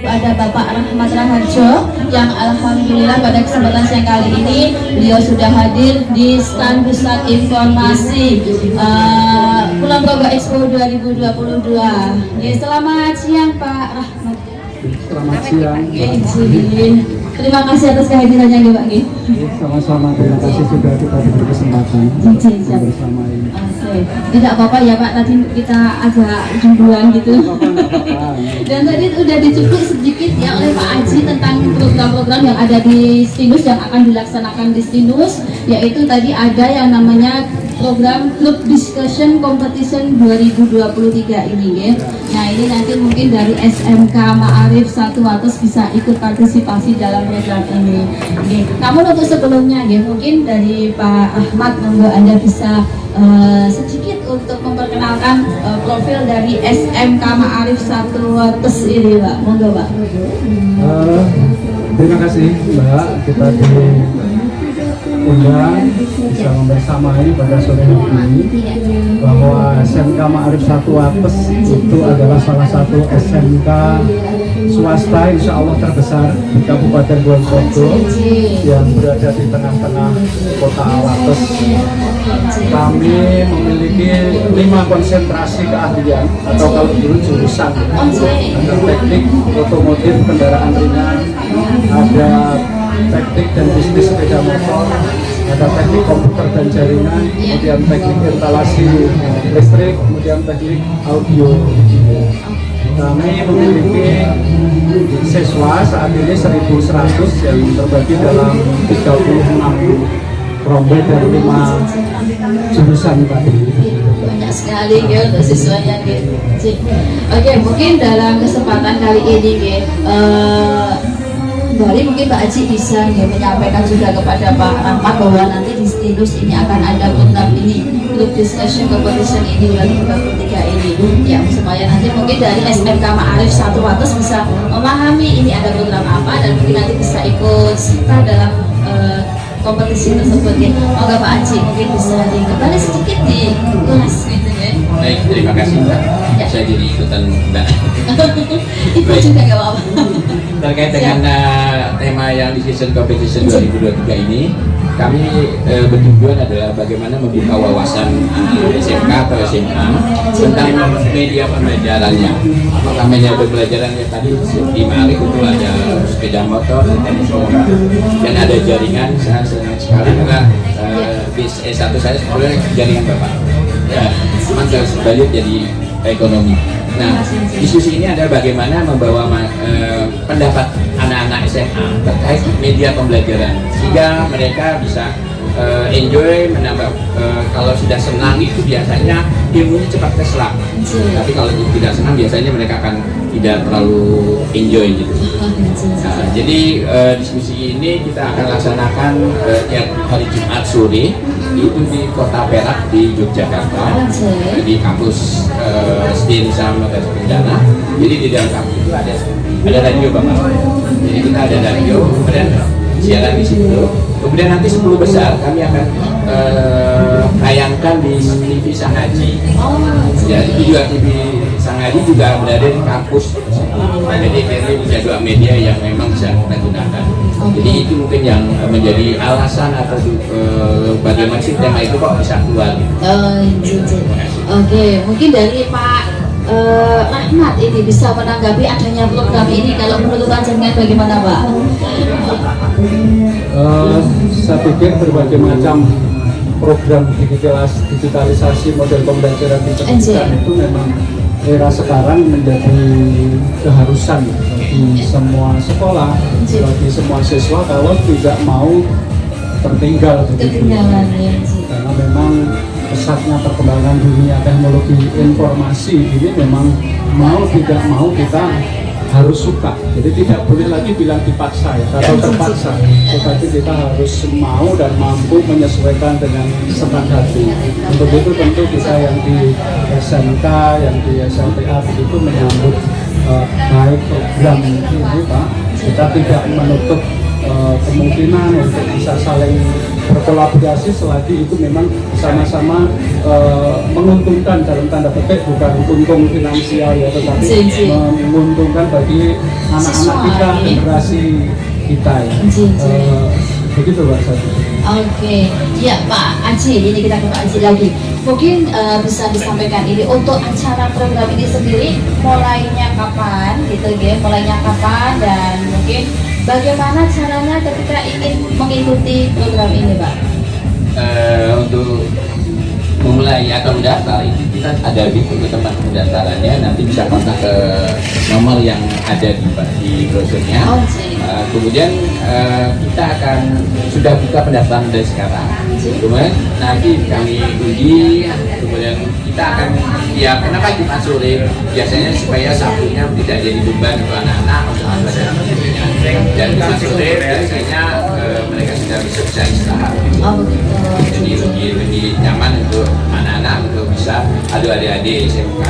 ada Bapak Rahmat Raharjo yang alhamdulillah pada kesempatan siang kali ini beliau sudah hadir di stand pusat informasi Kulon Progo Expo 2022. Ya, selamat siang Pak Rahmat. Selamat siang. Terima kasih atas kehadirannya ya Pak. Sama-sama, terima kasih sudah kita diberi kesempatan bersama ini. Oke, tidak apa-apa ya Pak, tadi kita agak duluan gitu. Dan tadi udah dicuplik sedikit ya oleh Pak Aji tentang program-program yang ada di Stinus yang akan dilaksanakan di Stinus, yaitu tadi ada yang namanya program Group Discussion Competition 2023 ini ya. Nah ini nanti mungkin dari SMK Ma'arif 1 Wates bisa ikut partisipasi dalam program ini. Oke. Namun untuk sebelumnya ya, mungkin dari Pak Ahmad monggo Anda bisa sedikit untuk memperkenalkan profil dari SMK Ma'arif 1 Wates ini Pak. Monggo Pak. Terima kasih Mbak, kita diundang bisa membersamai pada sore hari ini bahwa SMK Ma'arif 1 Wates itu adalah salah satu SMK swasta insya Allah terbesar di Kabupaten Kulon Progo yang berada di tengah-tengah kota Wates. Kami memiliki 5 konsentrasi keahlian atau kalau dulu jurusan, ada teknik otomotif kendaraan ringan, ada teknik dan bisnis sepeda motor, ada teknik komputer dan jaringan, kemudian teknik instalasi listrik, kemudian teknik audio. Kami memiliki siswa saat ini 1.100 yang terbagi dalam 36 rombel dari 5 jurusan tadi. Banyak sekali ya untuk siswanya gitu. Oke, mungkin dalam kesempatan kali ini ya, kembali mungkin Pak Aji bisa ya, menyampaikan juga kepada Pak Rahmat bahwa nanti di Stinus ini akan ada program ini, Group Discussion Competition ini 2023 ini ya, supaya nanti mungkin dari SMK Ma'arif 1 Wates bisa memahami ini ada program apa dan mungkin nanti bisa ikut serta dalam kompetisi tersebut ya. Moga Pak Aji mungkin bisa kembali sedikit di kelas gitu ya. Baik, terima kasih Mbak. Saya jadi ikutan Mbak. Itu juga gak apa-apa. Terkait dengan tema yang di season competition 2023 ini, kami bertujuan adalah bagaimana membuka wawasan SMK atau SMA tentang media pembelajarannya. Apakah media pembelajarannya tadi di Ma'arif itu ada sepeda motor, tenis bola, dan ada jaringan. Saya senang sekali karena di S1 saya sebenarnya jaringan Bapak. Ya, cuma sebalik jadi ekonomi. Nah, diskusi ini adalah bagaimana membawa pendapat anak-anak SMA terkait media pembelajaran sehingga mereka bisa enjoy, menambah kalau sudah senang itu biasanya ilmunya cepat keserap. Tapi kalau tidak senang biasanya mereka akan tidak terlalu enjoy gitu. Nah, jadi diskusi ini kita akan laksanakan tiap hari Jumat sore itu di Kota Perak di Yogyakarta, di kampus STIN sama Kencana. Jadi di dalam kampus itu ada radio Bapak. Jadi kita ada radio, kemudian siaran di situ. Kemudian nanti 10 besar kami akan tayangkan di TV Sanghaji. Jadi juga TV Sanghaji juga berada di kampus. Jadi ini bisa 2 media yang memang bisa kita gunakan. Jadi itu mungkin yang menjadi alasan atau bagaimana sih tema itu kok bisa keluar gitu. Oke, mungkin dari Pak Rahmat ini bisa menanggapi adanya program ini. Kalau menurut panjenengan bagaimana Pak? Saya pikir berbagai macam program digitalisasi model pembelajaran di pendidikan itu memang era sekarang menjadi keharusan bagi semua sekolah, bagi semua siswa kalau tidak mau tertinggal begitu. Karena memang pesatnya perkembangan dunia teknologi informasi ini memang mau tidak mau kita harus suka. Jadi tidak boleh lagi bilang dipaksa ya, atau terpaksa, tetapi kita harus mau dan mampu menyesuaikan dengan senang hati. Untuk itu tentu kita yang di SMK, yang di SMPA itu menyambut baik program ini Pak. Kita tidak menutup kemungkinan untuk bisa saling berkolaborasi selagi itu memang sama-sama menguntungkan dalam tanda petik, bukan untung finansial ya, tetapi menguntungkan bagi anak-anak kita, generasi kita ya. Begitu Pak Sadi. Oke, ya Pak Aji, ini kita ke Pak Aji lagi. Mungkin bisa disampaikan ini untuk acara program ini sendiri mulainya kapan gitu ya, mulainya kapan dan mungkin bagaimana caranya ketika ingin mengikuti program ini Pak? Untuk memulai atau mendaftar itu kita ada untuk tempat pendaftarannya, nanti bisa kontak ke nomor yang ada di brosurnya. Kemudian kita akan sudah buka pendaftaran dari sekarang. Kemudian nanti kami uji, kemudian kita akan ya kenapa Jumat sore biasanya supaya Sabtunya tidak jadi beban untuk anak-anak dan Jumat sore biasanya mereka sudah bisa istirahat. Jadi lebih nyaman untuk anak-anak untuk bisa adik-adik SMK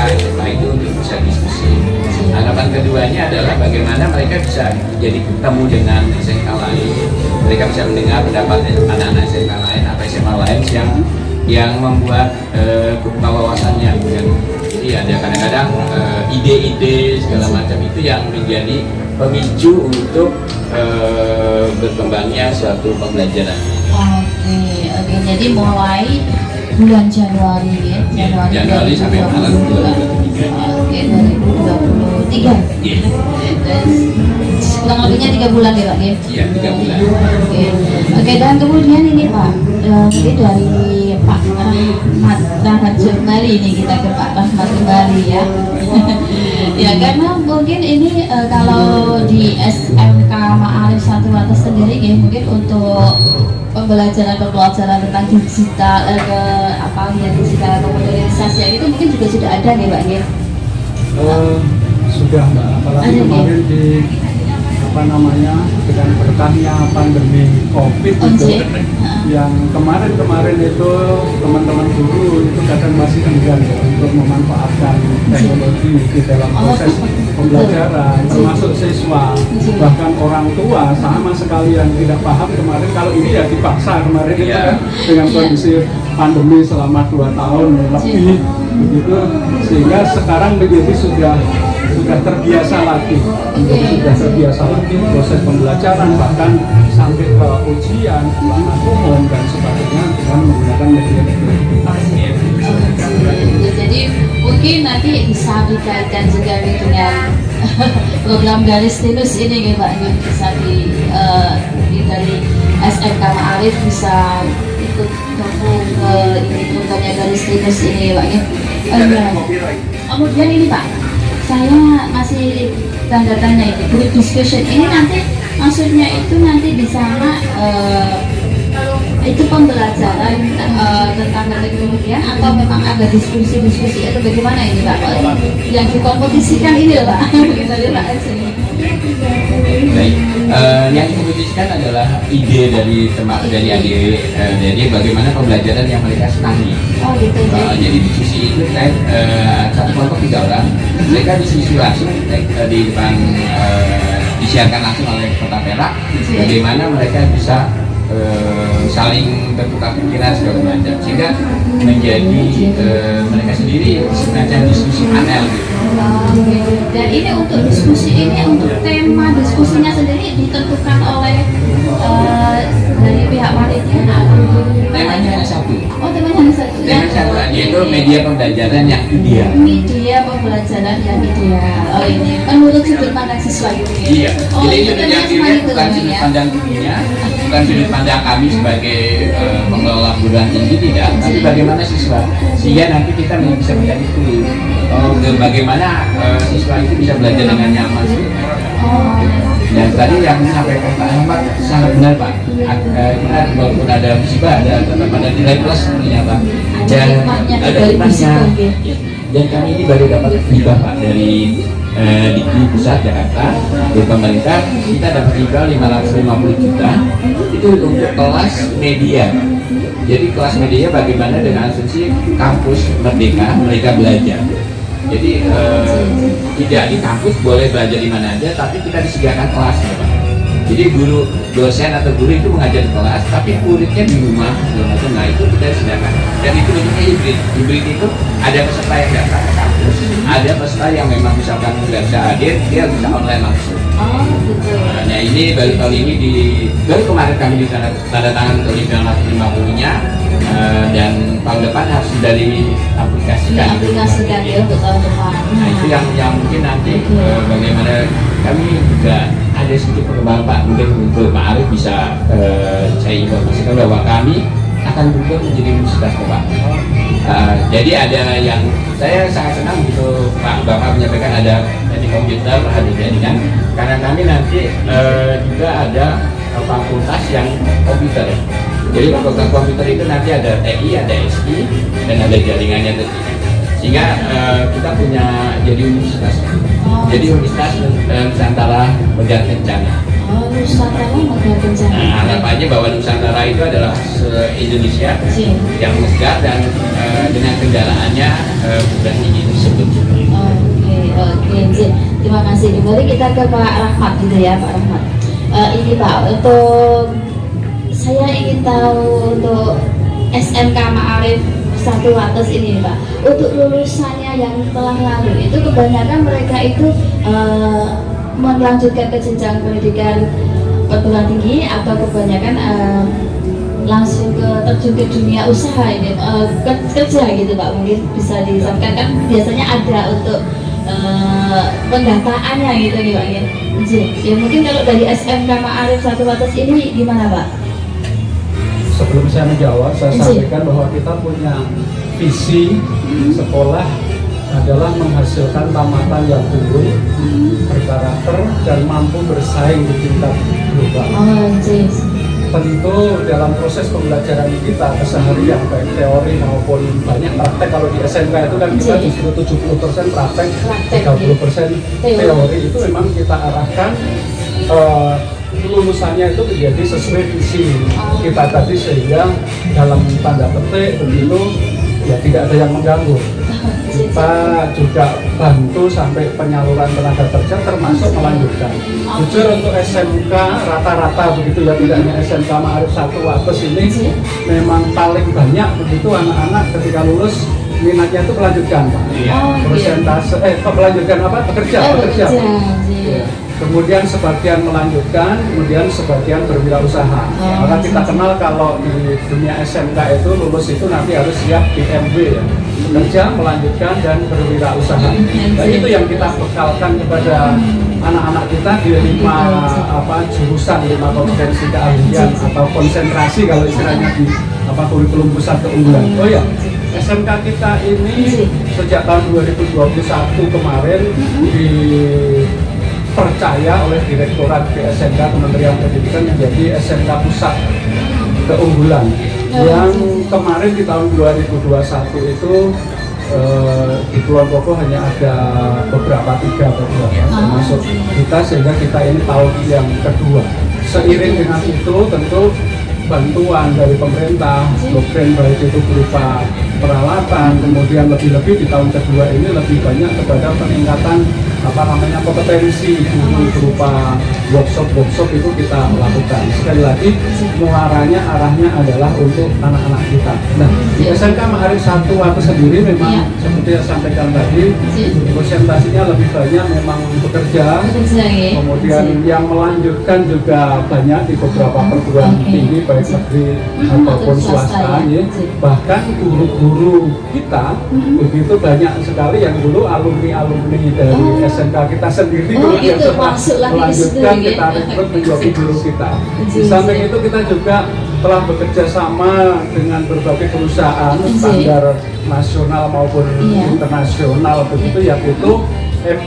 itu untuk bisa diskusi. Harapan keduanya adalah bagaimana mereka bisa jadi ketemu dengan SMK lain. Mereka bisa mendengar pendapat anak-anak SMK lain atau SMA lain yang membuat kebuka wawasannya. Jadi ada kadang-kadang ide-ide segala macam itu yang menjadi pemicu untuk berkembangnya suatu pembelajaran. Oke, jadi mulai bulan Januari ya, Januari sampai Maret 2023. Oke, 2023. Kurang lebihnya 3 bulan ya Pak ya? Iya, 3 bulan. Oke, dan kemudian ini Pak, ini dari Pak Rahmat kembali ini kita ke Pak Rahmat kembali ya. Ya karena mungkin ini kalau di SMK Ma'arif 1 atas sendiri ya, mungkin untuk pembelajaran tentang digital digital modernisasi itu mungkin juga sudah ada nih Pak ya? Sudah Mbak, apalagi kemarin di dengan berkahnya pandemi COVID itu yang kemarin itu teman-teman guru itu kadang masih enggan ya, untuk memanfaatkan teknologi di dalam proses pembelajaran, termasuk siswa, bahkan orang tua sama sekali yang tidak paham kemarin. Kalau ini ya dipaksa kemarin itu kan dengan kondisi pandemi selama 2 tahun lebih begitu, sehingga sekarang menjadi sudah terbiasa lagi, proses pembelajaran, bahkan sampai ke ujian, ulangan umum dan sebagainya dengan menggunakan media. Jadi mungkin nanti bisa dikaitkan juga dengan program dari stimulus ini ya Pak, bisa dari SMK Ma'arif bisa ikut gabung ke ini programnya dari stimulus ini ya Pak ya. Kemudian ini Pak, saya masih tanda tanya ini group discussion ini nanti maksudnya itu nanti di sana itu pembelajaran tentang teknologian atau memang ada diskusi-diskusi atau bagaimana ini Pak? Yang dikompetisikan ini loh Pak. Baik, yang dikompetisikan adalah ide dari adik, jadi bagaimana pembelajaran yang mereka senangi. Oh gitu. Jadi diskusi itu kan satu kelompok 3 orang, mereka diskusi langsung di depan disiarkan langsung oleh Kota Perak, bagaimana mereka bisa saling bertukar pikiran segala macam, sehingga menjadi mereka sendiri semacam diskusi panel gitu. Dan ini untuk diskusi ini, untuk tema diskusinya sendiri ditentukan oleh dari pihak panitia atau temanya hanya satu. Oh, temanya hanya satu. Temanya satu, yaitu media pembelajaran yang ideal. Media pembelajaran yang ideal. Oh ini menurut sudut pandang siswa itu ya. Iya. Oh, jadi itu yang dilihat bukan sudut pandang dirinya, bukan sudut pandang kami sebagai pengelola perguruan tinggi, tidak, tapi bagaimana siswa, sehingga nanti kita bisa melihat itu bagaimana siswa itu bisa belajar dengan nyaman. Dan tadi yang disampaikan Pak Ahmad sangat benar Pak. Kita walaupun ada musibah, tetap ada nilai plus sebenarnya Pak. Dan ada hikmahnya. Dan kami ini baru dapat hibah Pak dari Dikti Pusat Jakarta, dari pemerintah. Kita dapat hibah 550 juta itu untuk kelas media. Jadi kelas media bagaimana dengan asumsi kampus merdeka mereka belajar. Jadi tidak di kampus boleh belajar di mana aja, tapi kita disediakan kelas ya Pak. Jadi guru, dosen atau guru itu mengajar di kelas, tapi muridnya di rumah segala macam. Nah itu kita sediakan. Dan itu bentuknya hibrid. Hibrid itu ada peserta yang datang ke kampus, ada peserta yang memang misalkan nggak bisa hadir, dia bisa online langsung. Oh, betul. Nah ini baru tahun ini baru kemarin kami tanda tangan untuk Limpia 50-nya, dan tahun depan harus sudah diaplikasikan. Diaplikasikan ya untuk tahun depan. Nah itu yang mungkin nanti bagaimana kami juga ada sedikit perkembangan Pak, mungkin untuk Pak Arif bisa saya informasikan bahwa kami akan berubah menjadi universitas Pak. Jadi ada yang saya sangat senang gitu Pak Bapak menyampaikan ada teknik komputer, ada jaringan, karena kami nanti juga ada fakultas yang komputer. Jadi fakultas komputer itu nanti ada TI, ada SI, dan ada jaringannya tentunya. Sehingga kita punya jadi universitas. Jadi universitas Nusantara Medan Kencana. Oh, Nusantara Medan Kencana. Nah, harapannya bahwa Nusantara itu adalah se-Indonesia yang megah dan dengan kendaraannya bukan ini tersebut. Oke, terima kasih. Kembali kita ke Pak Rahmat gitu ya, Pak Rahmat. Ini Pak, untuk saya ingin tahu untuk SMK Ma'arif 1 Wates ini Pak, untuk lulusannya yang telah lalu itu kebanyakan mereka itu melanjutkan ke jenjang pendidikan perguruan tinggi atau kebanyakan langsung terjun ke dunia usaha ini, kerja gitu Pak, mungkin bisa disampaikan kan biasanya ada untuk pendataannya gitu nih Pak ya. Ya mungkin kalau dari SMK Ma'arif 1 Wates ini gimana Pak? Sebelum saya menjawab, saya sampaikan bahwa kita punya visi sekolah adalah menghasilkan tamatan yang unggul, berkarakter, dan mampu bersaing di tingkat global. Tentu dalam proses pembelajaran kita keseharian baik teori maupun banyak praktek, kalau di SMK itu kan kita justru 70% praktek, 30% teori, itu memang kita arahkan lulusannya itu menjadi sesuai visi kita tadi, sehingga dalam tanda petik begitu ya tidak ada yang mengganggu. Kita juga bantu sampai penyaluran tenaga kerja termasuk melanjutkan. Jujur untuk SMK rata-rata begitu ya, tidak hanya SMK Ma'arif 1 Wates ini memang paling banyak begitu anak-anak ketika lulus minatnya itu melanjutkan Pak. Persentase melanjutkan apa? Bekerja. Kemudian sebagian melanjutkan, kemudian sebagian berwirausaha. Maka kita kenal kalau di dunia SMK itu lulus itu nanti harus siap PMW ya, bekerja, melanjutkan, dan berwirausaha. Nah itu yang kita bekalkan kepada anak-anak kita di 5 jurusan, 5 kompetensi keahlian atau konsentrasi kalau istilahnya di kurikulum pusat keunggulan. Oh ya, SMK kita ini sejak tahun 2021 kemarin dipercaya oleh Direktorat BSMK Kementerian Pendidikan menjadi SMK Pusat Keunggulan. Yang kemarin di tahun 2021 itu di Kulon Progo hanya ada beberapa, 3 termasuk kita, sehingga kita ini tahun yang kedua. Seiring dengan itu tentu bantuan dari pemerintah, doktrin baik itu berupa peralatan, kemudian lebih-lebih di tahun kedua ini lebih banyak kepada peningkatan kompetensi guru berupa workshop itu kita lakukan. Sekali lagi arahnya adalah untuk anak-anak kita. Nah, di SMK Ma'arif 1 Wates sendiri memang seperti yang sampaikan tadi, presentasinya lebih banyak memang bekerja, kemudian yang melanjutkan juga banyak di beberapa perguruan tinggi baik negeri ataupun swasta ya. Bahkan guru-guru kita begitu banyak sekali yang dulu alumni dari SMK kita sendiri, kemudian setelah melanjutkan kita rekrut menjadi guru kita. Di samping itu kita juga telah bekerja sama dengan berbagai perusahaan standar nasional maupun internasional begitu, yaitu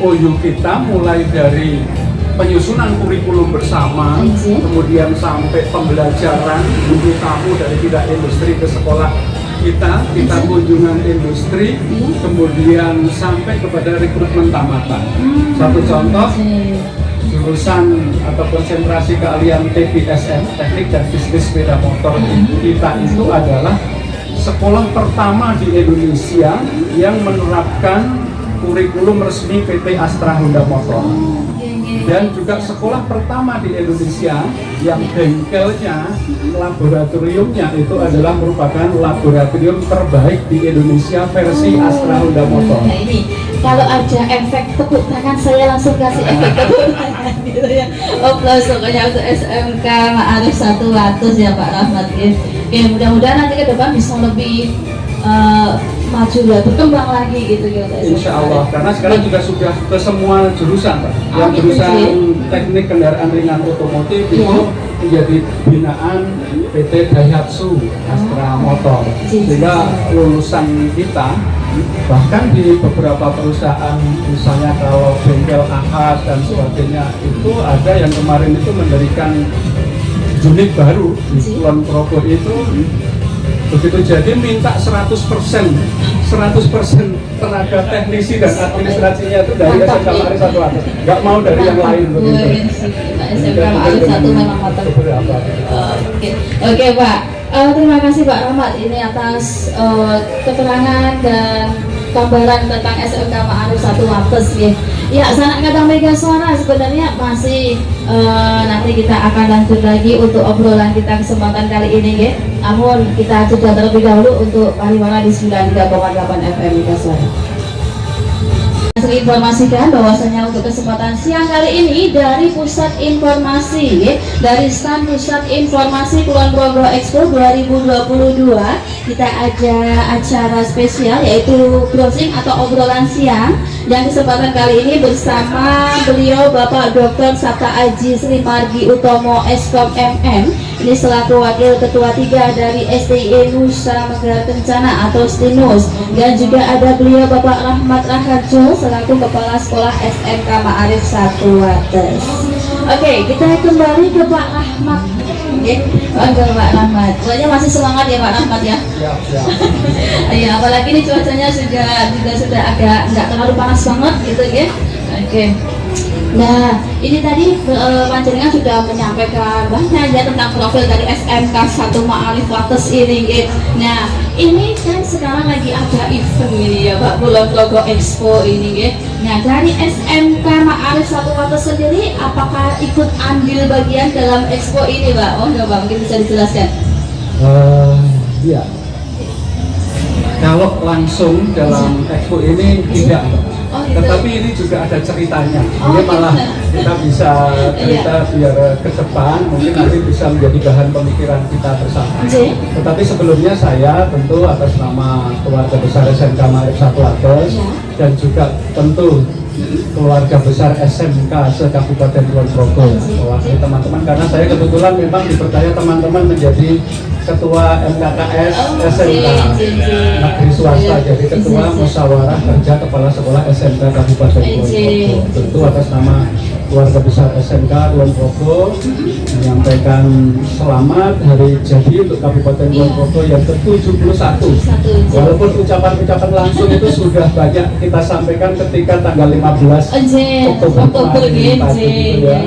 MOU kita mulai dari penyusunan kurikulum bersama, kemudian sampai pembelajaran guru tamu dari bidang industri ke sekolah kita kunjungan industri, kemudian sampai kepada rekrutmen tamatan. Satu contoh, jurusan atau konsentrasi keahlian TBSM, Teknik dan Bisnis Sepeda Motor kita itu adalah sekolah pertama di Indonesia yang menerapkan kurikulum resmi PT Astra Honda Motor. dan juga sekolah pertama di Indonesia yang bengkelnya, laboratoriumnya itu adalah merupakan laboratorium terbaik di Indonesia versi Astra Honda Motor. Nah ini kalau ada efek tepuk tangan saya langsung kasih efek tepuk tangan gitu ya. Aplaus pokoknya untuk SMK Ma'arif 100 ya Pak Rahmat ya. Oke, mudah-mudahan nanti ke depan bisa lebih maju ya, berkembang lagi gitu ya. Insya Allah, karena sekarang juga sudah ke semua jurusan Pak. Yang gitu jurusan sih. teknik kendaraan ringan otomotif Iya. itu menjadi binaan PT Daihatsu Astra Motor. Sehingga lulusan kita bahkan di beberapa perusahaan, misalnya kalau bengkel Ahad dan sebagainya, itu ada yang kemarin itu mendirikan unit baru di Kulon Progo itu. Begitu jadi minta 100% tenaga teknisi dan administrasinya itu dari SMK Ma'arif 100, nggak mau dari yang lain begitu. SMK Ma'arif 1 memang mantap. Oke Pak, terima kasih Pak Rahmat ini atas keterangan dan gambaran tentang SMK Ma'arif 1 ya. Ya, sanak kadang mega suara sebenarnya masih nanti kita akan lanjut lagi untuk obrolan kita kesempatan kali ini ya. Namun kita jeda terlebih dahulu untuk pariwara di 93,8 FM Mega Suara. Saya informasikan bahwasanya untuk kesempatan siang kali ini dari Pusat Informasi dari stand Pusat Informasi Kulon Progo Expo 2022 kita ada acara spesial yaitu browsing atau obrolan siang yang kesempatan kali ini bersama beliau Bapak Dr. Sabta Aji Sri Margi Utomo Eskom MM ini selaku Wakil Ketua 3 dari STI Nusa Tenggara Kencana atau STINUS, dan juga ada beliau Bapak Rahmat Raharjo selaku Kepala Sekolah SMK Ma'arif 1 Wates. Oke, kita kembali ke Pak Rahmat. Pak Rahmat, soalnya masih semangat ya Pak Rahmat ya. Iya, apalagi ini cuacanya sudah agak nggak terlalu panas banget gitu ya. Oke. Nah, ini tadi panjenengan sudah menyampaikan banyak ya tentang profil dari SMK 1 Ma'arif Wates ini. Nah, ini kan sekarang lagi ada event ini ya Pak, Kulon Progo Expo ini ya. Nah, dari SMK Ma'arif 1 Wates sendiri apakah ikut ambil bagian dalam expo ini Pak? Oh enggak Pak, mungkin bisa dijelaskan. Iya. Kalau langsung dalam expo ini tidak, Oh, gitu. tetapi ini juga ada ceritanya. Oh, Ini malah gitu. kita bisa cerita biar ke depan mungkin nanti bisa menjadi bahan pemikiran kita bersama. Oke. Tetapi sebelumnya saya tentu atas nama keluarga besar SMK Ma'arif 1 Wates dan juga tentu keluarga besar SMK se-Kabupaten Kulon Progo mewakili teman-teman, karena saya kebetulan memang dipercaya teman-teman menjadi ketua MKKS SMK negeri swasta, jadi ketua musyawarah kerja kepala sekolah SMK Kabupaten Kulon Progo. Tentu atas nama keluarga besar SMK Kulon Progo menyampaikan selamat hari jadi untuk Kabupaten Kulon Progo yang ke-71. Walaupun ucapan-ucapan langsung itu sudah banyak kita sampaikan ketika tanggal 15 Oktober kemarin pagi gitu ya.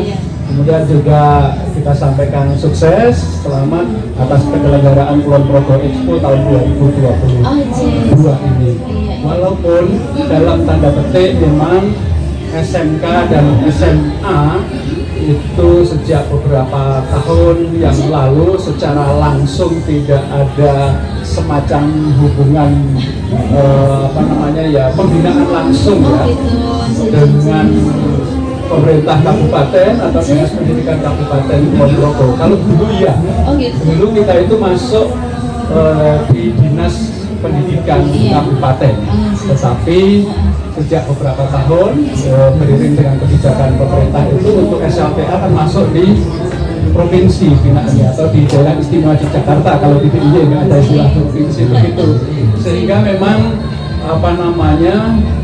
Kemudian juga kita sampaikan sukses, selamat atas penyelenggaraan Kulon Progo Expo tahun 2022 ini. Walaupun dalam tanda petik memang SMK dan SMA itu sejak beberapa tahun yang lalu secara langsung tidak ada semacam hubungan pembinaan langsung ya dengan pemerintah kabupaten atau dinas pendidikan kabupaten Kulon Progo. Kalau dulu ya, dulu kita itu masuk di dinas pendidikan kabupaten, tetapi sejak beberapa tahun beriring dengan kebijakan pemerintah itu untuk SLTA akan masuk di provinsi binaannya atau di daerah istimewa Yogyakarta. Kalau di DIY nggak ada istilah provinsi begitu, sehingga memang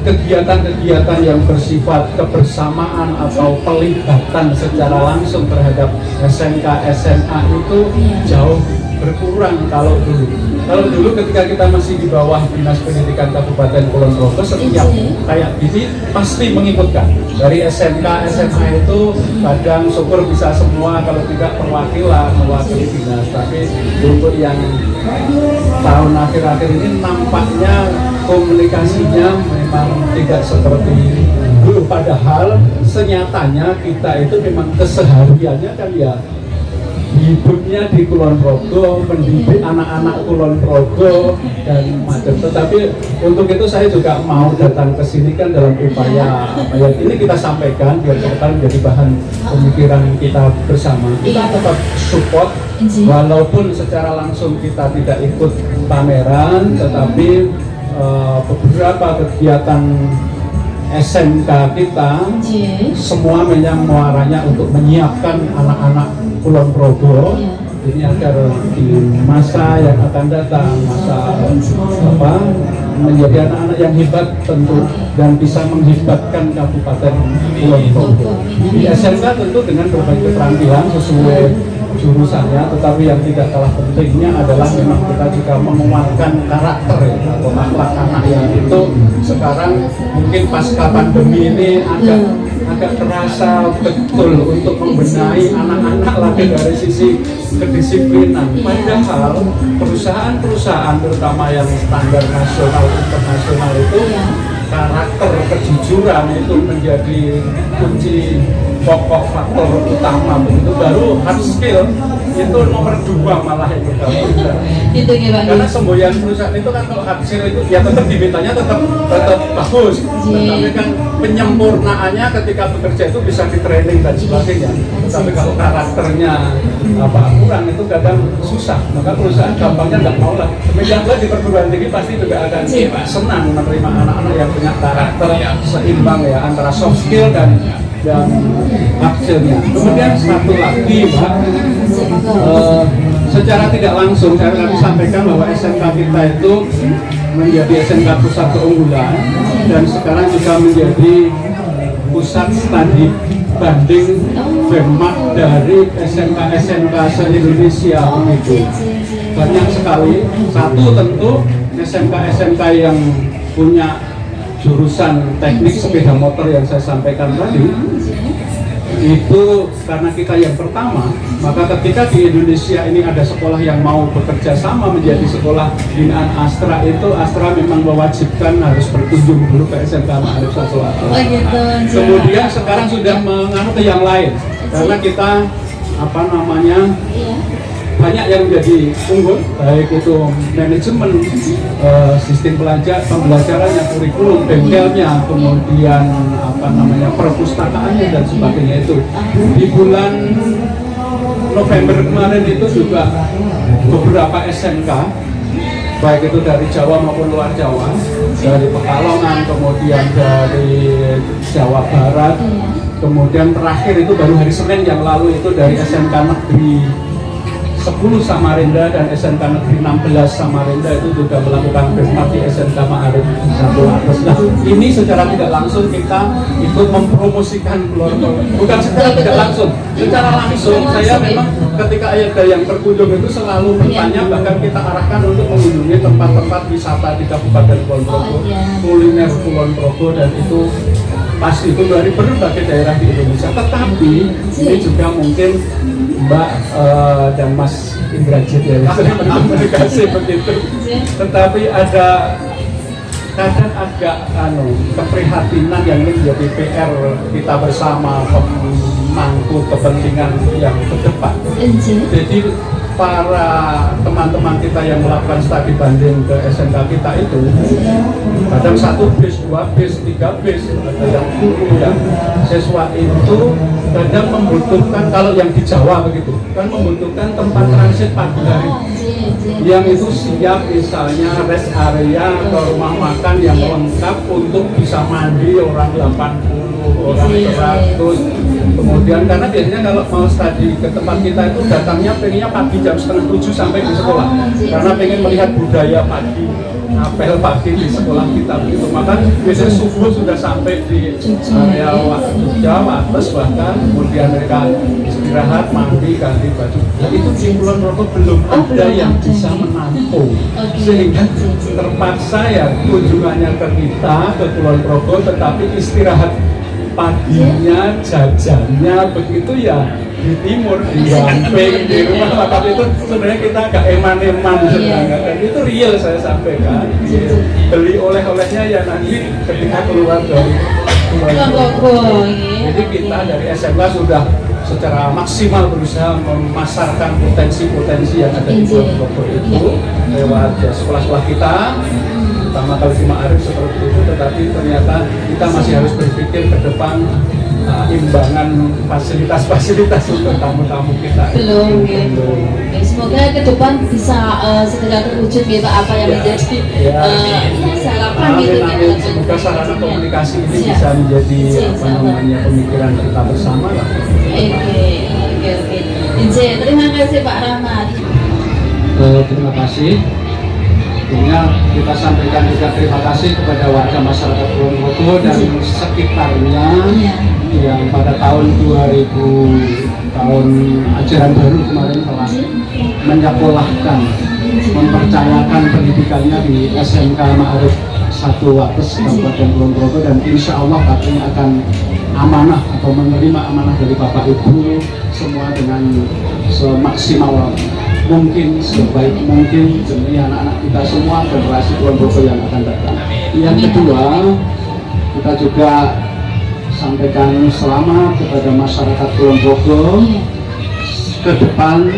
kegiatan-kegiatan yang bersifat kebersamaan atau pelibatan secara langsung terhadap SMK SMA itu jauh berkurang kalau dulu. Kalau dulu ketika kita masih di bawah Dinas Pendidikan Kabupaten Kulon Progo, setiap kayak gini pasti mengikutkan. Dari SMK, SMA itu kadang syukur bisa semua, kalau tidak perwakilan, mewakili dinas. Tapi untuk yang tahun akhir-akhir ini nampaknya komunikasinya memang tidak seperti dulu. padahal senyatanya kita itu memang kesehariannya kan ya hidupnya di Kulon Progo, mendidik anak-anak Kulon Progo dan macam. Tetapi untuk itu saya juga mau datang ke sini kan dalam upaya ini kita sampaikan biar menjadi bahan pemikiran kita bersama. Kita tetap support walaupun secara langsung kita tidak ikut pameran, tetapi beberapa kegiatan SMK kita semua memang muaranya untuk menyiapkan anak-anak Kulon Progo ini agar di masa yang akan datang, masa menjadi anak-anak yang hebat tentu dan bisa menghebatkan Kabupaten Kulon Progo. Di SMK tentu dengan berbagai keterampilan sesuai jurusannya, tetapi yang tidak kalah pentingnya adalah memang kita juga menguatkan karakter ya, atau akhlak anak yang itu sekarang mungkin pasca pandemi ini agak terasa betul untuk membenahi anak-anak lagi dari sisi kedisiplinan. Padahal perusahaan-perusahaan terutama yang standar nasional internasional itu karakter kejujuran itu menjadi kunci pokok faktor utama, begitu baru hard skill itu nomor 2 malah itu gitu ya Pak. Karena semboyan perusahaan itu kan kalau hard skill itu ya tetap dimintanya tetap bagus, tapi kan penyempurnaannya ketika bekerja itu bisa di training dan sebagainya. Tapi kalau karakternya kurang itu kadang susah, maka perusahaan gampangnya nggak mau lah. Demikian pula di perguruan tinggi pasti juga akan senang menerima anak-anak yang punya karakter seimbang ya antara soft skill dan hasilnya. Kemudian satu lagi Pak, secara tidak langsung saya akan sampaikan bahwa SMK kita itu menjadi SMK pusat keunggulan dan sekarang juga menjadi pusat studi banding benchmark dari SMK-SMK se-Indonesia begitu. Banyak sekali. Satu tentu SMK-SMK yang punya jurusan teknik sepeda motor yang saya sampaikan tadi itu karena kita yang pertama, maka ketika di Indonesia ini ada sekolah yang mau bekerja sama menjadi sekolah binaan Astra, itu Astra memang mewajibkan harus berkunjung dulu ke SMK Ma'arif 1 Atlas. Kemudian sekarang sudah mengarah ke yang lain karena kita banyak yang menjadi unggul, baik itu manajemen, sistem pembelajarannya, kurikulum, bengkelnya, kemudian perpustakaannya dan sebagainya itu. Di bulan November kemarin itu juga beberapa SMK, baik itu dari Jawa maupun luar Jawa, dari Pekalongan, kemudian dari Jawa Barat, kemudian terakhir itu baru hari Senin yang lalu itu dari SMK Negeri 10 Samarinda dan SMK Negeri 16 Samarinda itu juga melakukan benchmark di SMK Ma'arif 1 Atlas. Nah, ini secara tidak langsung kita ikut mempromosikan keluarga. Bukan secara tidak langsung, secara langsung saya memang ketika ada yang berkunjung itu selalu bertanya, bahkan kita arahkan untuk mengunjungi tempat-tempat wisata di Kabupaten Kulon Progo, kuliner Kulon Progo, dan itu pasti itu dari berbagai daerah di Indonesia. Tetapi ini juga mungkin Mbak dan Mas Indrajit ya sering berkomunikasi begitu. Tetapi ada kadang agak keprihatinan yang ini menjadi PR kita bersama pemangku kepentingan yang ke depan. Jadi para teman-teman kita yang melakukan studi banding ke SMK kita itu kadang 1 bis, 2 bis, 3 bis, ada yang guru yang siswa itu kadang membutuhkan, kalau yang di Jawa begitu kan membutuhkan tempat transit pagi hari yang itu siap, misalnya rest area atau rumah makan yang lengkap untuk bisa mandi orang 80, orang 100. Kemudian karena biasanya kalau mau studi ke tempat kita itu datangnya pengennya pagi jam 6:30 sampai di sekolah karena pengen melihat budaya pagi, apel pagi di sekolah kita begitu. Maka biasanya subuh sudah sampai di area Jawa atas, bahkan kemudian mereka istirahat, mandi, ganti baju. Nah, itu di Kulon Progo belum ada yang bisa menampung, sehingga terpaksa ya kunjungannya ke kita ke Kulon Progo, tetapi istirahat paginya, jajannya begitu ya di timur, di Wamping, di rumah. Tapi itu sebenarnya kita agak eman-eman sebenarnya, dan itu real saya sampaikan. Beli oleh-olehnya ya nanti ketika keluar dari Kulon Progo nggih. Jadi kita dari SMK sudah secara maksimal berusaha memasarkan potensi-potensi yang ada di Kulon Progo itu lewat sekolah-sekolah kita, pertama kali di Ma'arif seperti itu, tetapi ternyata kita masih harus berpikir ke depan imbangan fasilitas-fasilitas untuk tamu-tamu kita. Belum gitu. Oke, semoga ke depan bisa segera terwujud ya Pak, apa yang menjadi harapan gitu Amin. Semoga sarana komunikasi ini bisa menjadi pemikiran kita bersama lah. Oke. Terima kasih Pak Rahmat. Terima kasih. Tentunya kita sampaikan juga terima kasih kepada warga masyarakat Kulon Progo dan sekitarnya yang pada tahun 2000 tahun ajaran baru kemarin telah menyekolahkan, mempercayakan pendidikannya di SMK Ma'arif 1 Wates Kabupaten Kulon Progo, dan insya Allah katanya akan amanah atau menerima amanah dari Bapak Ibu semua dengan semaksimal mungkin, sebaik mungkin demi anak-anak kita semua, generasi Kulon Progo yang akan datang. Yang kedua, kita juga sampaikan selamat kepada masyarakat Kulon Progo. Ke depan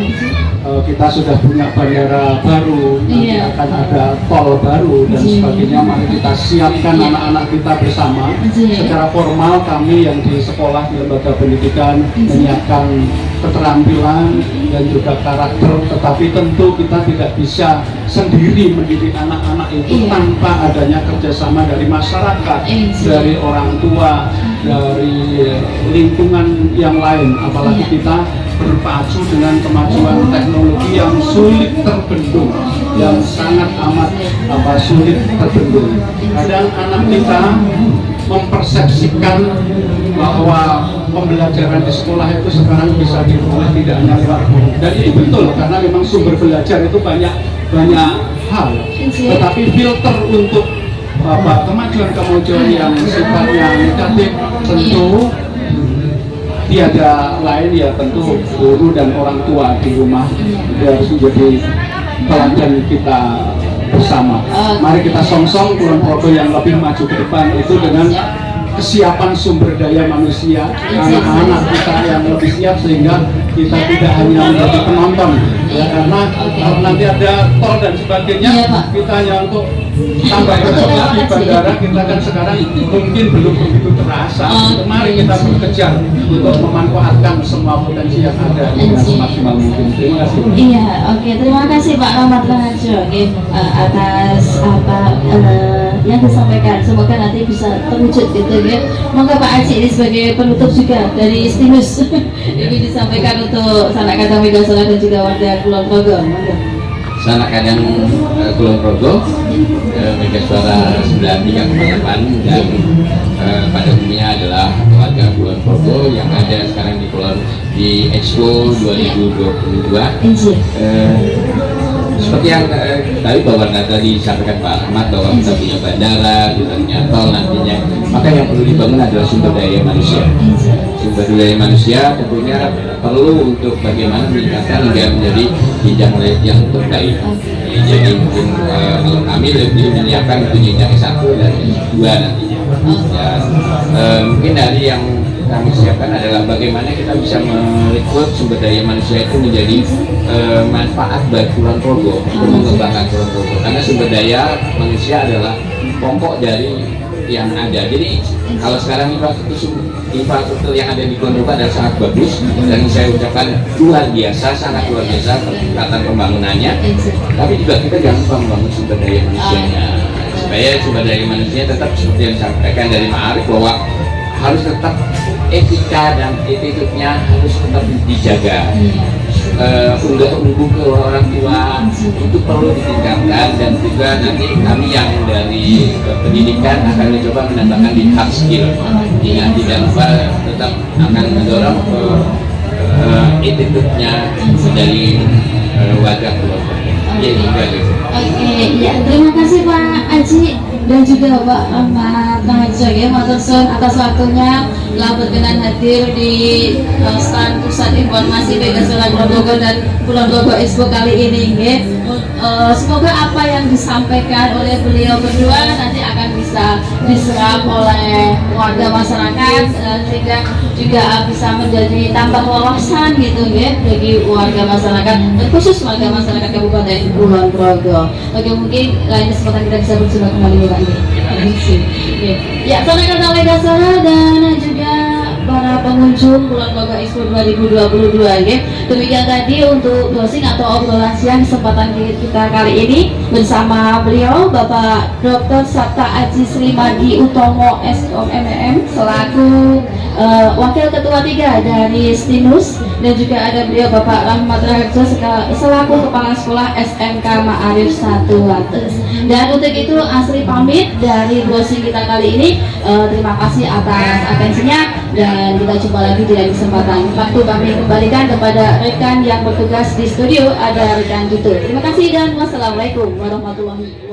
kita sudah punya bandara baru, nanti akan ada tol baru dan sebagainya. Mari kita siapkan anak-anak kita bersama. Secara formal kami yang di sekolah di lembaga pendidikan menyiapkan keterampilan dan juga karakter, tetapi tentu kita tidak bisa sendiri mendidik anak-anak itu tanpa adanya kerjasama dari masyarakat, dari orang tua, dari lingkungan yang lain, apalagi kita berpacu dengan kemajuan teknologi yang sulit terbendung, yang sangat amat sulit terbendung. Kadang anak kita mempersepsikan bahwa pembelajaran di sekolah itu sekarang bisa diperoleh tidak hanya lewat guru, dan ini betul karena memang sumber belajar itu banyak hal, tetapi filter untuk kemajuan yang sifatnya negatif tentu tiada lain ya tentu guru dan orang tua di rumah. Itu harus menjadi teladan kita bersama. Mari kita song-song Kulon Progo yang lebih maju ke depan itu dengan kesiapan sumber daya manusia, anak-anak kita yang lebih siap sehingga kita tidak hanya menjadi penonton ya, karena kalau nanti ada tol dan sebagainya kita hanya untuk tambah bekerja di bandara, kita kan sekarang mungkin belum begitu terasa. Mari kita bekerja untuk memanfaatkan semua potensi yang ada dengan semaksimal mungkin. Terima kasih. Iya, oke, terima kasih Pak Rahmat Raharjo atas yang disampaikan. Semoga nanti bisa terwujud gitu ya. Monggo Pak Haji ini sebagai penutup juga dari Stinus ini disampaikan untuk sanak kadang Megasora dan juga warga Kulon Progo. Sanak kadang Kulon Progo, Megasora 93,8 dan pada umumnya adalah warga Kulon Progo yang ada sekarang di Expo 2022. Seperti yang tadi bahwa tadi disampaikan Pak Ahmad bahwa kita punya bandara, kita punya tol nantinya, maka yang perlu dibangun adalah sumber daya manusia. Sumber daya manusia tentunya perlu untuk bagaimana meningkatkan hingga menjadi jenjang yang terbaik. Jadi mungkin kalau kami lebih menyiapkan untuk jenjang S1 dan S2 nantinya. Dan mungkin dari yang kami siapkan adalah bagaimana kita bisa merekrut sumber daya manusia itu menjadi manfaat bagi Kulon Progo untuk mengembangkan Kulon Progo, karena sumber daya manusia adalah pokok dari yang ada. Jadi kalau sekarang infrastruktur yang ada di Kulon Progo adalah sangat bagus dan saya ucapkan luar biasa, sangat luar biasa peningkatan pembangunannya, tapi juga kita jangan lupa membangun sumber daya manusianya supaya sumber daya manusia tetap seperti yang disampaikan dari Ma'arif bahwa harus tetap etika dan attitude-nya harus tetap dijaga. Unggah-ungguh ke orang tua itu perlu ditingkatkan, dan juga nanti kami yang dari pendidikan akan mencoba menambahkan di hard skill. Ingat, tidak lupa tetap akan mendorong attitude-nya dari warga keluarga. Oke, ya terima kasih Pak Haji dan juga Pak Ahmad Raharjo ya, matursun atas waktunya telah berkenan hadir di stand pusat informasi Megasora Kulon Progo dan Kulon Progo Expo kali ini ya. semoga apa yang disampaikan oleh beliau berdua nanti akan bisa diserap oleh warga masyarakat, sehingga juga bisa menjadi tambah wawasan gitu ya bagi warga masyarakat, dan khusus warga masyarakat Kabupaten Kulon Progo. Oke, mungkin lain kesempatan kita bisa berjumpa kembali lagi. Ya, saudara oleh Gasara dan juga para pengunjung Kulon Progo Expo 2022 ya. Demikian tadi untuk closing atau obrolan siang kesempatan kita kali ini bersama beliau Bapak Dr. Sabta Aji Srimadi Utomo SOMM selaku Wakil Ketua 3 dari STINUS, dan juga ada beliau Bapak Rahmat Raharjo selaku Kepala Sekolah SMK Ma'arif 1 Wates. Dan untuk itu Asri pamit dari closing kita kali ini. Terima kasih atas atensinya dan kita jumpa lagi di lain kesempatan. Waktu kami kembalikan kepada rekan yang bertugas di studio, ada rekan Duto. Terima kasih dan wassalamualaikum warahmatullahi wabarakatuh.